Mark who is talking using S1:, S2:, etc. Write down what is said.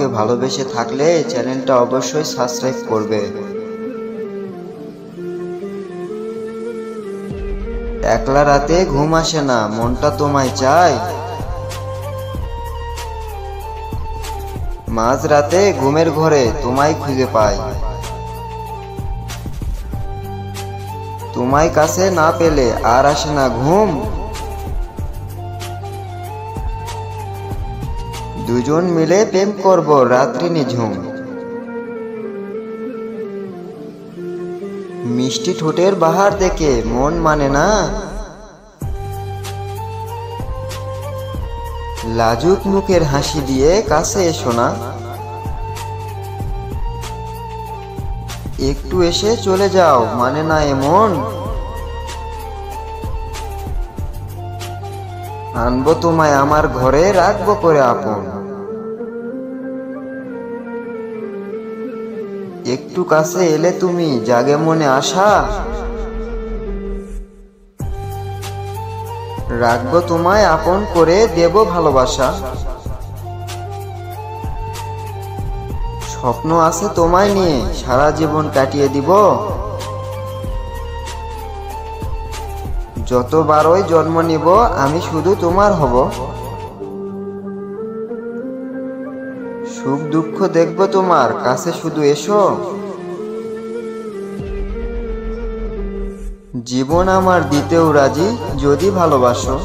S1: ভালোবেসে থাকলে চ্যানেলটা অবশ্যই সাবস্ক্রাইব করবে। একলা রাতে ঘুম আসে না, মনটা তোমায় চায়। মাঝ রাতে ঘুমের ঘরে তোমায় খুঁজে পাই। তোমায় কাছে না পেলে আর আসে না ঘুম। দুজন মিলে প্রেম করব রাত্রি নিঝুম। মিষ্টি ঠোঁটের বাহার দেখে মন মানে না। লাজুক মুখের হাসি দিয়ে কাছে এসো না। একটু এসে চলে যাও মানে না এমন। আনবো তোমায় আমার ঘরে, রাখবো করে আপন। একটু কাছে এলে তুমি জাগে মনে আশা। রাখবো তোমায় আপন করে, দেব ভালোবাসা। স্বপ্ন আছে তোমায় নিয়ে, সারা জীবন কাটিয়ে দিব। যতবারই জন্ম নিব আমি শুধু তোমার হব। সুখ দুঃখ দেখব তোমার কাছে, শুধু এসো। জীবন আমার দিতেও রাজি যদি ভালোবাসো।